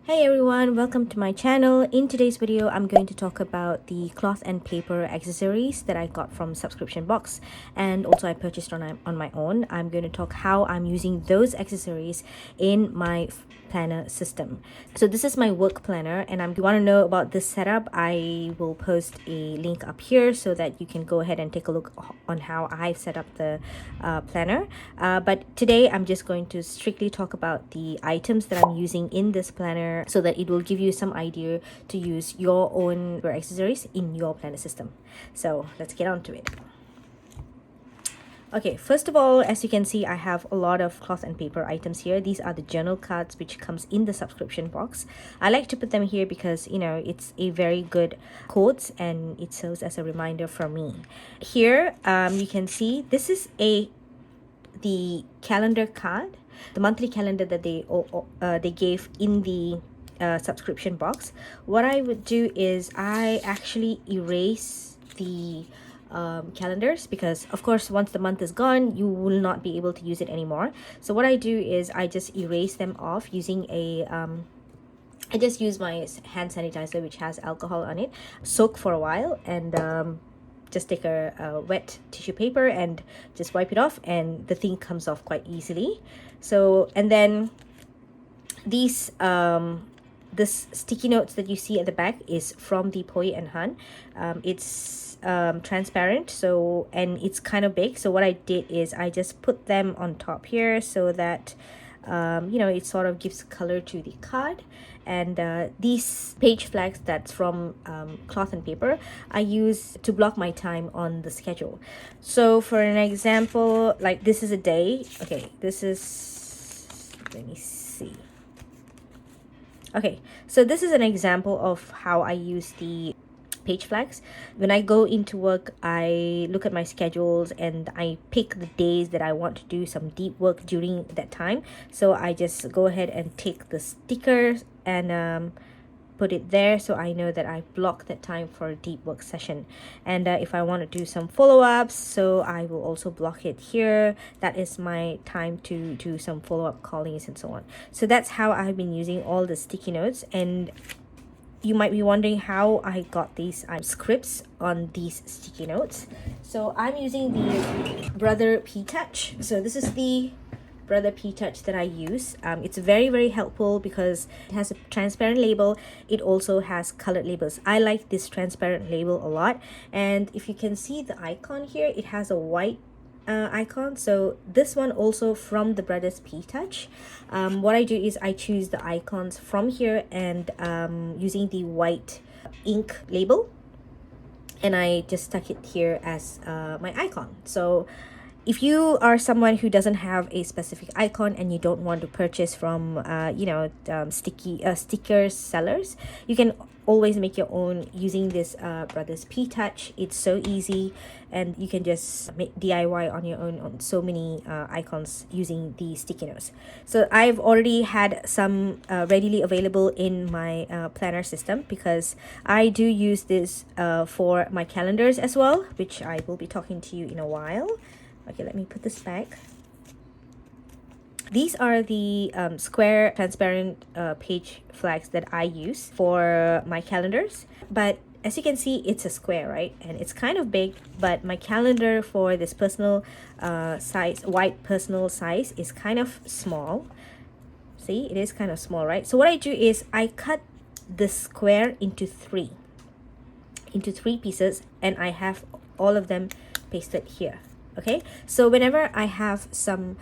Hey everyone, welcome to my channel. In today's video, I'm going to talk about the cloth and paper accessories that I got from subscription box, and also I purchased on my own. I'm going to talk how I'm using those accessories in my planner system. So this is my work planner, and if you want to know about this setup, I will post a link up here so that you can go ahead and take a look on how I set up the planner. But today I'm just going to strictly talk about the items that I'm using in this planner so that it will give you some idea to use your own accessories in your planner system. So let's get on to it. Okay, first of all, as you can see, I have a lot of cloth and paper items here. These are the journal cards which comes in the subscription box. I like to put them here because, you know, it's a very good quote and it serves as a reminder for me. Here, you can see this is the calendar card, the monthly calendar that they gave in the subscription box. What I would do is I actually erase the calendars, because of course once the month is gone you will not be able to use it anymore. So what I do is I just erase them off using a I just use my hand sanitizer which has alcohol on it, soak for a while, and just take a wet tissue paper and just wipe it off, and the thing comes off quite easily. So, and then these this sticky notes that you see at the back is from the Poi and Han. It's transparent, so, and it's kind of big. So what I did is I just put them on top here so that you know, it sort of gives color to the card. And these page flags that's from cloth and paper I use to block my time on the schedule. So for an example, like this is a day. Okay, this is, let me see. Okay, so this is an example of how I use the page flags. When I go into work, I look at my schedules and I pick the days that I want to do some deep work during that time. So I just go ahead and take the stickers and put it there, so I know that I block that time for a deep work session. And if I want to do some follow-ups, so I will also block it here. That is my time to do some follow-up callings and so on. So that's how I've been using all the sticky notes. And you might be wondering how I got these scripts on these sticky notes. So I'm using the Brother P-Touch. So this is the Brother P-Touch that I use. It's very helpful because it has a transparent label. It also has colored labels. I like this transparent label a lot. And if you can see the icon here, it has a white icon. So this one also from the Brothers P-Touch. What I do is I choose the icons from here and using the white ink label, and I just stuck it here as my icon. So if you are someone who doesn't have a specific icon and you don't want to purchase from you know, sticker sellers, you can always make your own using this Brothers P-Touch. It's so easy, and you can just make DIY on your own on so many icons using the sticky notes. So I've already had some readily available in my planner system, because I do use this for my calendars as well, which I will be talking to you in a while. Okay, let me put this back. These are the square transparent page flags that I use for my calendars. But as you can see, it's a square, right? And it's kind of big, but my calendar for this personal size, white personal size, is kind of small. See, it is kind of small, right? So what I do is I cut the square into three pieces, and I have all of them pasted here. Okay, so whenever I have some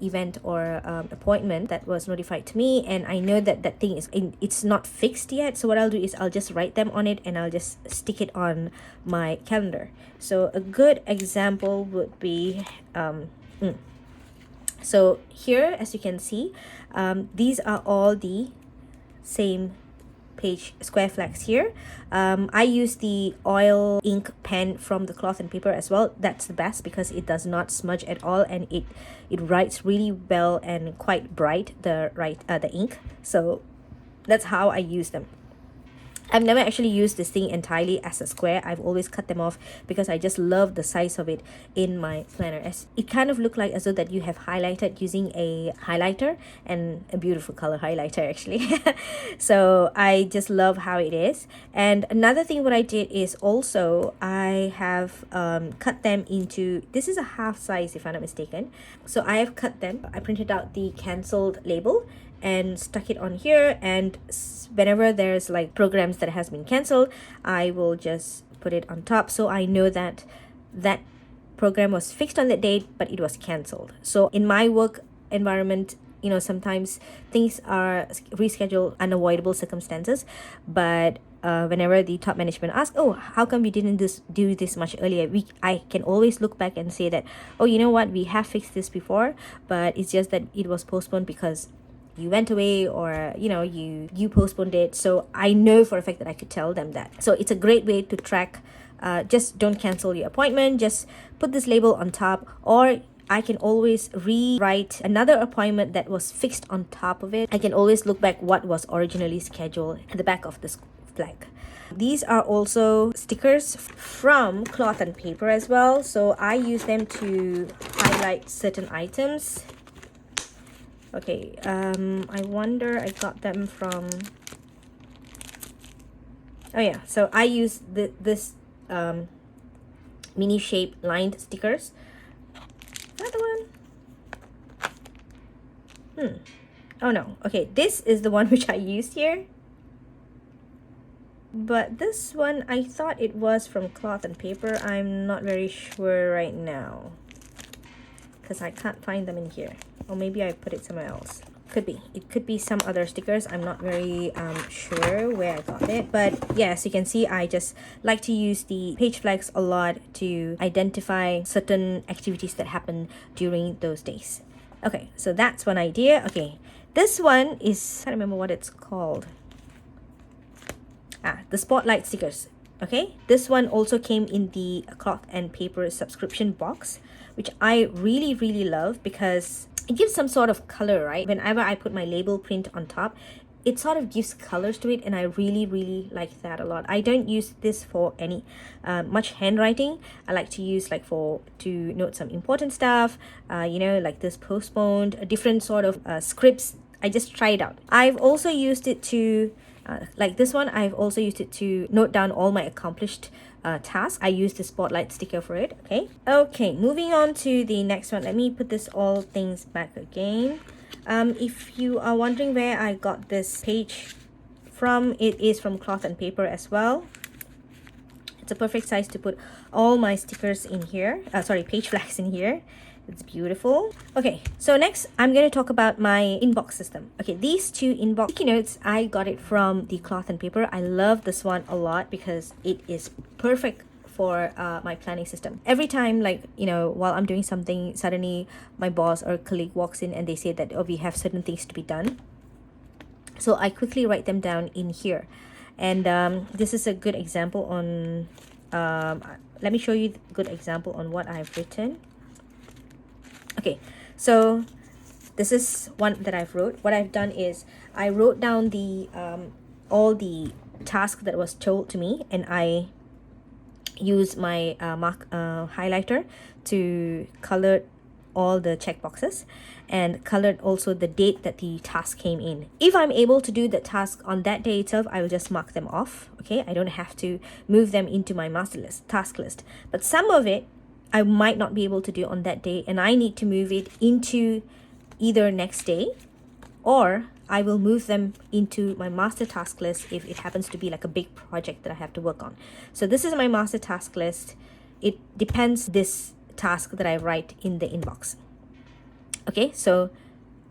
event or appointment that was notified to me, and I know that that thing is it's not fixed yet, so what I'll do is I'll just write them on it and I'll just stick it on my calendar. So a good example would be so here, as you can see, these are all the same page square flags here. I use the oil ink pen from the cloth and paper as well. That's the best because it does not smudge at all, and it writes really well and quite bright, the ink. So that's how I use them. I've never actually used this thing entirely as a square. I've always cut them off because I just love the size of it in my planner. As it kind of look like as though that you have highlighted using a highlighter, and a beautiful color highlighter actually. So I just love how it is. And another thing what I did is also I have cut them into, this is a half size if I'm not mistaken. So I have cut them. I printed out the cancelled label and stuck it on here, and whenever there's like programs that has been cancelled, I will just put it on top so I know that that program was fixed on that date but it was cancelled. So in my work environment, you know, sometimes things are rescheduled, unavoidable circumstances, but whenever the top management asks, oh, how come we didn't do this much earlier, I can always look back and say that, oh, you know what, we have fixed this before, but it's just that it was postponed because you went away, or you know, you postponed it. So I know for a fact that I could tell them that. So it's a great way to track. Just don't cancel your appointment, just put this label on top, or I can always rewrite another appointment that was fixed on top of it. I can always look back what was originally scheduled at the back of this flag. These are also stickers from cloth and paper as well, so I use them to highlight certain items. Okay, I wonder, I got them from, oh yeah, so I use this mini shape lined stickers. Another one. Oh no, okay, this is the one which I used here. But this one, I thought it was from cloth and paper. I'm not very sure right now, because I can't find them in here. Or maybe I put it somewhere else. Could be. It could be some other stickers. I'm not very sure where I got it. But yes, you can see I just like to use the page flags a lot to identify certain activities that happen during those days. Okay, so that's one idea. Okay, this one is, I can't remember what it's called. The spotlight stickers. Okay, this one also came in the cloth and paper subscription box, which I really love because it gives some sort of color, right? Whenever I put my label print on top, it sort of gives colors to it, and I really like that a lot. I don't use this for any much handwriting. I like to use like to note some important stuff, you know, like this postponed, different sort of scripts. I just try it out. I've also used it to like this one, I've also used it to note down all my accomplished tasks. I use the spotlight sticker for it. Okay, moving on to the next one. Let me put this all things back again. If you are wondering where I got this page from, it is from cloth and paper as well. It's a perfect size to put all my stickers in here. Page flags in here. It's beautiful. Okay, so next I'm going to talk about my inbox system. Okay, these two inbox sticky notes, I got it from the cloth and paper. I love this one a lot because it is perfect for my planning system. Every time, like, you know, while I'm doing something, suddenly my boss or colleague walks in and they say that, oh, we have certain things to be done. So I quickly write them down in here. And this is a good example on, let me show you a good example on what I've written. Okay, so this is one that I've wrote. What I've done is I wrote down the all the tasks that was told to me, and I use my highlighter to color all the checkboxes and colored also the date that the task came in. If I'm able to do the task on that day itself, I will just mark them off. Okay, I don't have to move them into my master list, task list. But some of it I might not be able to do on that day, and I need to move it into either next day, or I will move them into my master task list if it happens to be like a big project that I have to work on. So this is my master task list. It depends this task that I write in the inbox. Okay, so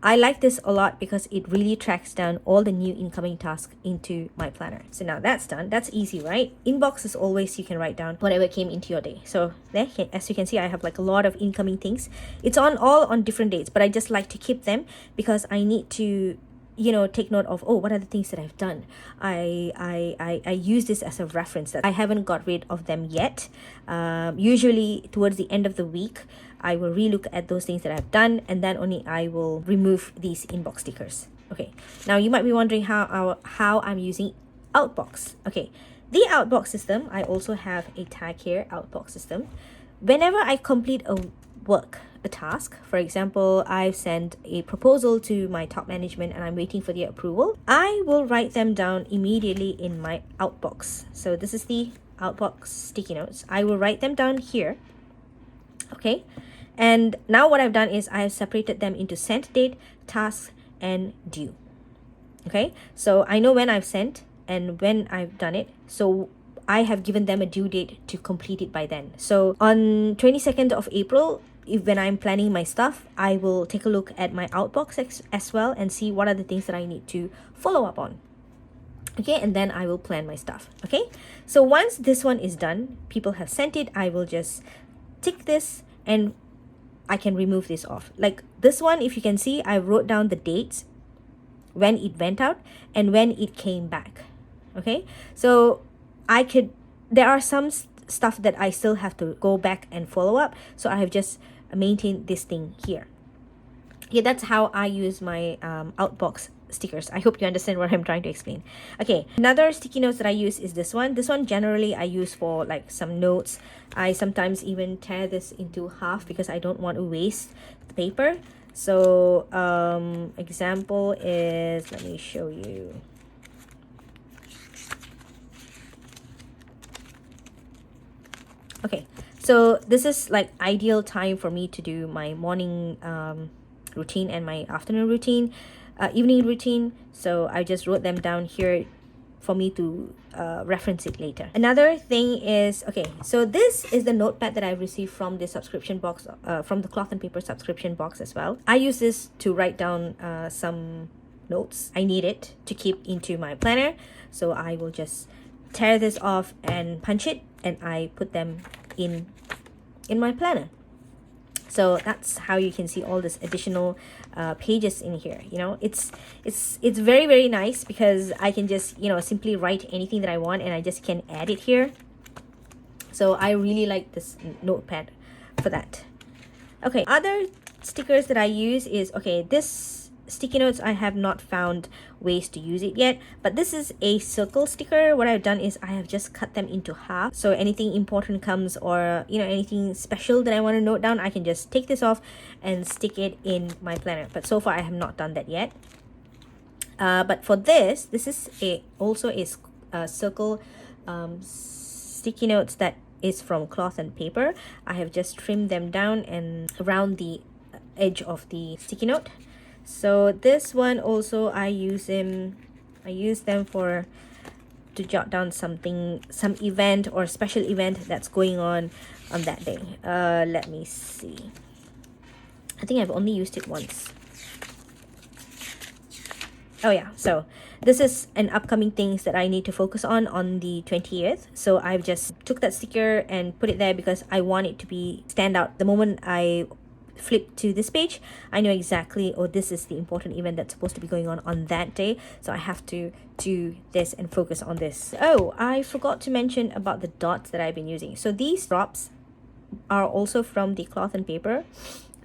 I like this a lot because it really tracks down all the new incoming tasks into my planner. So now that's done. That's easy, right? Inbox is always, you can write down whatever came into your day. So there, as you can see, I have like a lot of incoming things. It's all on different dates, but I just like to keep them because I need to, you know, take note of, oh, what are the things that I've done. I use this as a reference that I haven't got rid of them yet. Usually towards the end of the week, I will relook at those things that I've done, and then only I will remove these inbox stickers. Okay, now you might be wondering how I'm using outbox. Okay, the outbox system, I also have a tag here, outbox system. Whenever I complete a task, for example, I've sent a proposal to my top management and I'm waiting for their approval, I will write them down immediately in my outbox. So this is the outbox sticky notes. I will write them down here. Okay, and now what I've done is I have separated them into sent date, task, and due. Okay, so I know when I've sent and when I've done it, so I have given them a due date to complete it by then. So on 22nd of April, when I'm planning my stuff, I will take a look at my outbox as well and see what are the things that I need to follow up on. Okay, and then I will plan my stuff. Okay, so once this one is done, people have sent it, I will just tick this and I can remove this off. Like this one, if you can see, I wrote down the dates when it went out and when it came back. Okay, so there are some stuff that I still have to go back and follow up, so I have just maintained this thing here. Yeah, that's how I use my outbox stickers. I hope you understand what I'm trying to explain. Okay, another sticky notes that I use is this one. This one generally I use for like some notes. I sometimes even tear this into half because I don't want to waste the paper. So example is, let me show you. Okay, so this is like ideal time for me to do my morning routine and my afternoon routine, evening routine. So I just wrote them down here for me to reference it later. Another thing is, okay, so this is the notepad that I received from the subscription box, from the cloth and paper subscription box as well. I use this to write down some notes I need it to keep into my planner. So I will just tear this off and punch it, and I put them in my planner. So that's how you can see all this additional pages in here. You know, it's very, very nice because I can just, you know, simply write anything that I want and I just can add it here. So I really like this notepad for that. Okay, other stickers that I use is, okay, this sticky notes, I have not found ways to use it yet, but this is a circle sticker. What I've done is I have just cut them into half, so anything important comes, or you know, anything special that I want to note down, I can just take this off and stick it in my planner. But so far I have not done that yet. But for this is also a circle sticky notes that is from cloth and paper. I have just trimmed them down and around the edge of the sticky note. So this one also I use them for to jot down something, some event or special event that's going on that day. Let me see. I think I've only used it once. Oh yeah, so this is an upcoming things that I need to focus on the 20th. So I've just took that sticker and put it there because I want it to be stand out. The moment I flip to this page, I know exactly, oh, this is the important event that's supposed to be going on that day, so I have to do this and focus on this. Oh, I forgot to mention about the dots that I've been using. So these drops are also from the cloth and paper.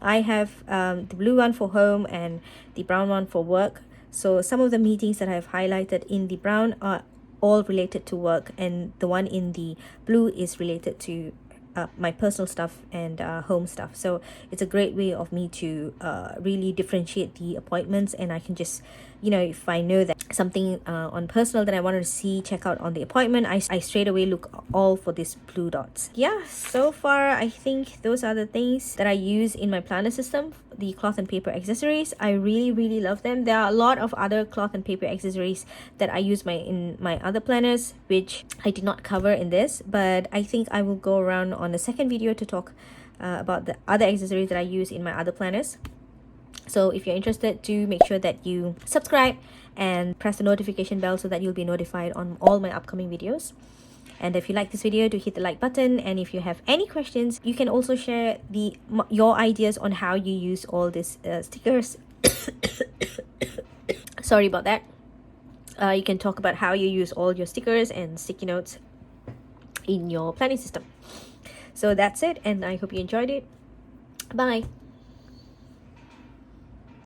I have the blue one for home and the brown one for work. So some of the meetings that I've highlighted in the brown are all related to work, and the one in the blue is related to my personal stuff and home stuff. So it's a great way of me to really differentiate the appointments, and I can just, you know, if I know that something on personal that I wanted to see, check out on the appointment, I straight away look all for these blue dots. Yeah, so far I think those are the things that I use in my planner system, the cloth and paper accessories. I really love them. There are a lot of other cloth and paper accessories that I use in my other planners, which I did not cover in this, but I think I will go around on the second video to talk about the other accessories that I use in my other planners. So if you're interested, do make sure that you subscribe and press the notification bell so that you'll be notified on all my upcoming videos. And if you like this video, do hit the like button. And if you have any questions, you can also share your ideas on how you use all these stickers. Sorry about that. You can talk about how you use all your stickers and sticky notes in your planning system. So that's it, and I hope you enjoyed it. Bye.